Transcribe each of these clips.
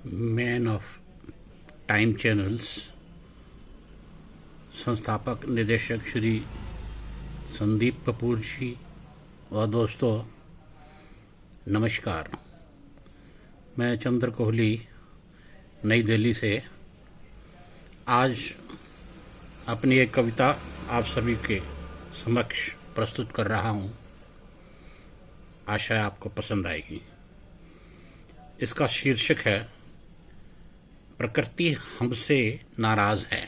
Man of time channels संस्थापक निदेशक श्री संदीप कपूर जी व दोस्तों नमस्कार। मैं चंद्र कोहली नई दिल्ली से आज अपनी एक कविता आप सभी के समक्ष प्रस्तुत कर रहा हूँ। आशा आपको पसंद आएगी। इसका शीर्षक है प्रकृति हमसे नाराज है।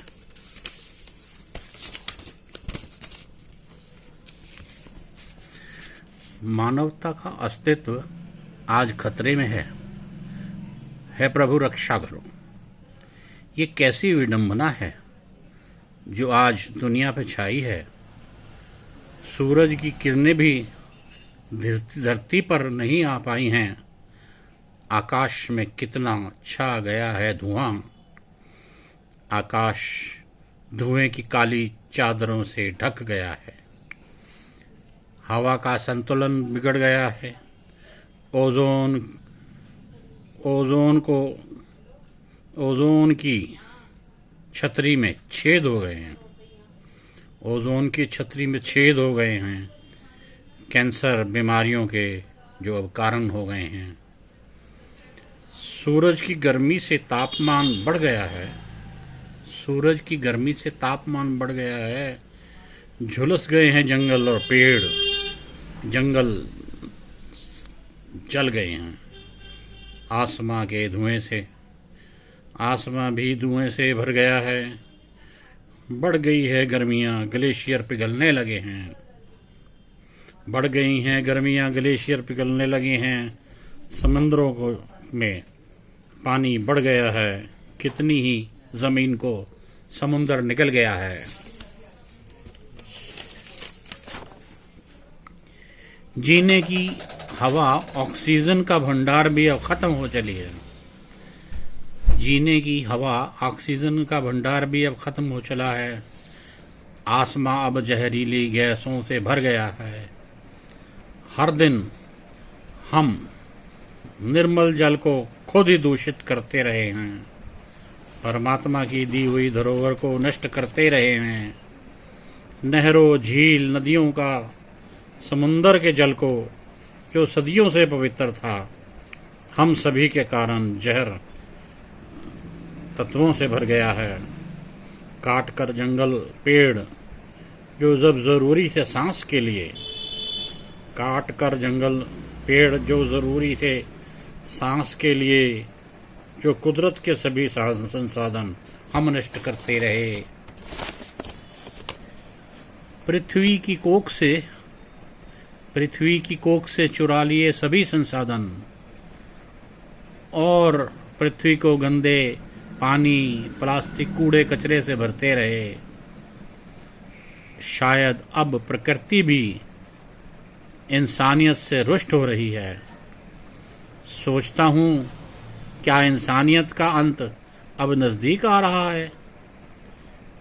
मानवता का अस्तित्व आज खतरे में है प्रभु रक्षा करो। ये कैसी विडंबना है जो आज दुनिया पे छाई है। सूरज की किरणें भी धरती पर नहीं आ पाई हैं। आकाश में कितना छा गया है धुआं। आकाश धुएं की काली चादरों से ढक गया है। हवा का संतुलन बिगड़ गया है। ओजोन की छतरी में छेद हो गए हैं। ओजोन की छतरी में छेद हो गए हैं। कैंसर बीमारियों के जो अब कारण हो गए हैं। सूरज की गर्मी से तापमान बढ़ गया है। सूरज की गर्मी से तापमान बढ़ गया है। झुलस गए हैं जंगल और पेड़। जंगल जल गए हैं। आसमां के धुएं से आसमां भी धुएं से भर गया है। बढ़ गई है गर्मियां, ग्लेशियर पिघलने लगे हैं। बढ़ गई हैं गर्मियां, ग्लेशियर पिघलने लगे हैं। समंदरों को में पानी बढ़ गया है। कितनी ही जमीन को समुंदर निकल गया है। जीने की हवा ऑक्सीजन का भंडार भी अब खत्म हो चली है। जीने की हवा ऑक्सीजन का भंडार भी अब खत्म हो चला है। आसमां अब जहरीली गैसों से भर गया है। हर दिन हम निर्मल जल को खुद ही दूषित करते रहे हैं। परमात्मा की दी हुई धरोहर को नष्ट करते रहे हैं। नहरों, झील, नदियों का, समुंदर के जल को जो सदियों से पवित्र था, हम सभी के कारण जहर तत्वों से भर गया है। काट कर जंगल, पेड़ जो जब जरूरी थे सांस के लिए, काट कर जंगल, पेड़ जो जरूरी थे सांस के लिए, जो कुदरत के सभी संसाधन हम नष्ट करते रहे। पृथ्वी की कोख से चुरा लिए सभी संसाधन और पृथ्वी को गंदे पानी, प्लास्टिक, कूड़े कचरे से भरते रहे। शायद अब प्रकृति भी इंसानियत से रुष्ट हो रही है। सोचता हूँ क्या इंसानियत का अंत अब नजदीक आ रहा है,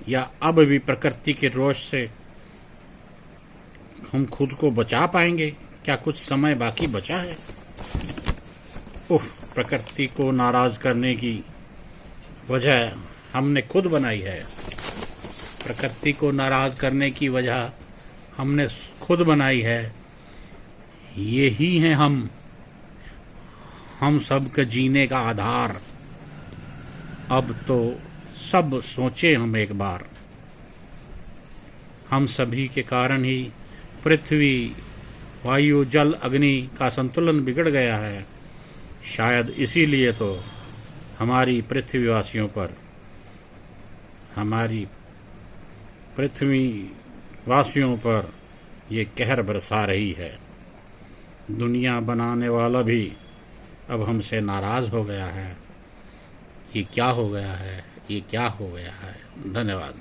या अब भी प्रकृति के रोष से हम खुद को बचा पाएंगे? क्या कुछ समय बाकी बचा है? प्रकृति को नाराज करने की वजह हमने खुद बनाई है। प्रकृति को नाराज करने की वजह हमने खुद बनाई है। यही है हम सब के जीने का आधार। अब तो सब सोचे हम एक बार। हम सभी के कारण ही पृथ्वी, वायु, जल, अग्नि का संतुलन बिगड़ गया है। शायद इसीलिए तो हमारी पृथ्वीवासियों पर, हमारी पृथ्वीवासियों पर ये कहर बरसा रही है। दुनिया बनाने वाला भी अब हमसे नाराज हो गया है। ये क्या हो गया है? ये क्या हो गया है? धन्यवाद।